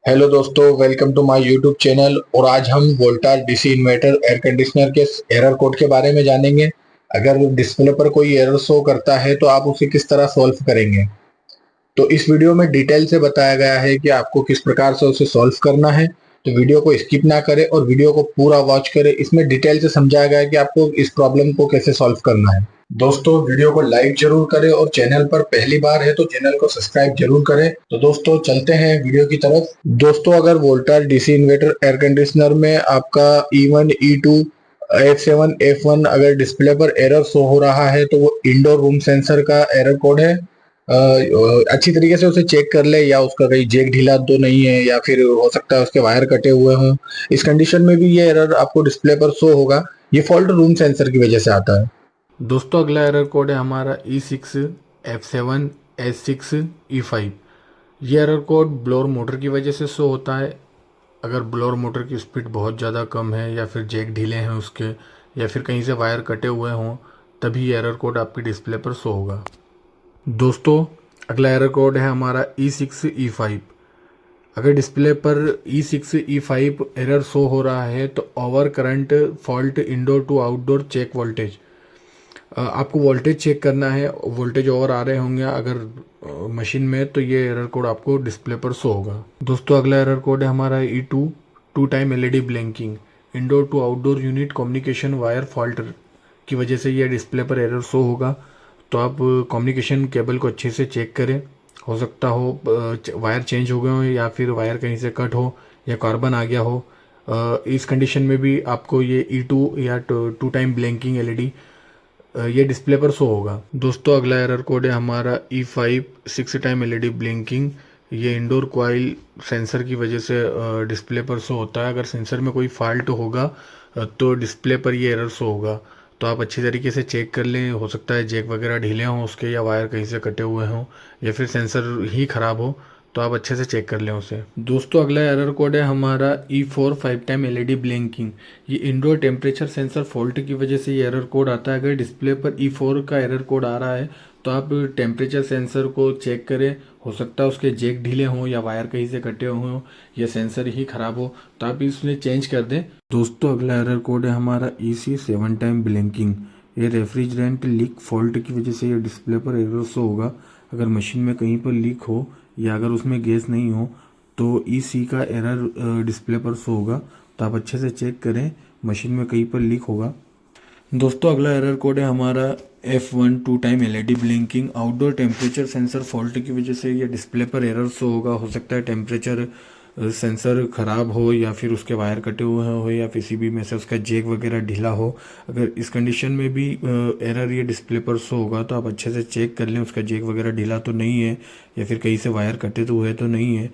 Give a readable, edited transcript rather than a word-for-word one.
Hello दोस्तों, welcome to my YouTube channel. और आज हम Voltas DC inverter air conditioner के एरर कोड के बारे में जानेंगे। अगर डिस्प्ले पर कोई एरर शो करता है तो आप उसे किस तरह सॉल्व करेंगे। तो इस वीडियो में डिटेल से बताया गया है कि आपको किस प्रकार से उसे सॉल्व करना है। तो वीडियो को स्किप ना करें और वीडियो को पूरा वॉच करें। इसमें डिटेल से समझाया गया है कि आपको इस प्रॉब्लम को कैसे सॉल्व करना है। दोस्तों, वीडियो को लाइक जरूर करें और चैनल पर पहली बार है तो चैनल को सब्सक्राइब जरूर करें। तो दोस्तों, चलते हैं वीडियो की तरफ। दोस्तों, अगर Voltas DC inverter air conditioner में आपका E1 E2 F7 F1 अगर डिस्प्ले पर एरर शो हो रहा है तो वो इंडोर रूम सेंसर का एरर कोड है। अच्छी तरीके से उसे चेक कर ले, या उसका कहीं जैक ढीला तो नहीं है, या फिर हो सकता है उसके वायर कटे हुए हों। इस कंडीशन में भी ये एरर आपको डिस्प्ले पर शो होगा। ये फॉल्ट रूम सेंसर की वजह से आता है। दोस्तों, अगला एरर कोड है हमारा E6 F7 S6 E5। ये एरर कोड ब्लोअर मोटर की वजह से शो होता है। अगर ब्लोअर मोटर की स्पीड बहुत ज़्यादा कम है, या फिर जैक ढीले हैं उसके, या फिर कहीं से वायर कटे हुए हों, तभी ये एरर कोड आपकी डिस्प्ले पर शो होगा। दोस्तों, अगला एरर कोड है हमारा E6 E5। अगर डिस्प्ले पर E6 E5 एरर शो हो रहा है तो over current fault indoor to outdoor check voltage. आपको वोल्टेज चेक करना है। वोल्टेज ओवर आ रहे होंगे अगर मशीन में, तो ये एरर कोड आपको डिस्प्ले पर शो होगा। दोस्तों, अगला एरर कोड है हमारा E2 two time LED blinking. Indoor to outdoor unit communication wire fault की वजह से ये डिस्प्ले पर एरर शो होगा। तो आप कम्युनिकेशन केबल को अच्छे से चेक करें। हो सकता हो वायर चेंज हो गए हो, या फिर वायर कहीं से कट हो, या कार्बन आ गया हो। इस कंडीशन में भी आपको ये E2 या टू टाइम ब्लिंकिंग LED ये डिस्प्ले पर शो होगा। दोस्तों, अगला एरर कोड है हमारा E5 6 टाइम LED ब्लिंकिंग। ये इंडोर कॉइल सेंसर की वजह से डिस्प्ले पर शो होता है। अगर सेंसर में कोई फॉल्ट होगा तो डिस्प्ले पर ये एरर शो होगा। तो आप अच्छी तरीके से चेक कर लें। हो सकता है जैक वगैरह ढीले हों उसके, या वायर कहीं से कटे हुए हों, या फिर सेंसर ही ख़राब हो। तो आप अच्छे से चेक कर लें उसे। दोस्तों, अगला एरर कोड है हमारा E4 5 टाइम LED ब्लिंकिंग। ये इंडोर टेम्परेचर सेंसर फॉल्ट की वजह से ये एरर कोड आता है। अगर डिस्प्ले पर E4 का एरर कोड आ रहा है तो आप टेम्परेचर सेंसर को चेक करें। हो सकता है उसके जैक ढीले हों, या वायर कहीं से कटे हुए हों, या सेंसर ही ख़राब हो, तो आप इसमें चेंज कर दें। दोस्तों, अगला एरर कोड है हमारा EC 7 टाइम ब्लिंकिंग। ये रेफ्रिजरेंट लीक फॉल्ट की वजह से ये डिस्प्ले पर एरर शो होगा। अगर मशीन में कहीं पर लीक हो, या अगर उसमें गैस नहीं हो, तो EC का एरर डिस्प्ले पर शो होगा। तो आप अच्छे से चेक करें, मशीन में कहीं पर लीक होगा। दोस्तों, अगला एरर कोड है हमारा F1 two time LED blinking. Outdoor temperature sensor fault की वजह से ये डिस्प्ले पर एरर शो होगा। हो सकता है टेम्परेचर सेंसर ख़राब हो, या फिर उसके वायर कटे हुए हो, या पीसीबी में से उसका जैक वगैरह ढीला हो। अगर इस कंडीशन में भी एरर ये डिस्प्ले पर शो होगा, तो आप अच्छे से चेक कर लें उसका जैक वगैरह ढीला तो नहीं है, या फिर कहीं से वायर कटे तो हुए तो नहीं है।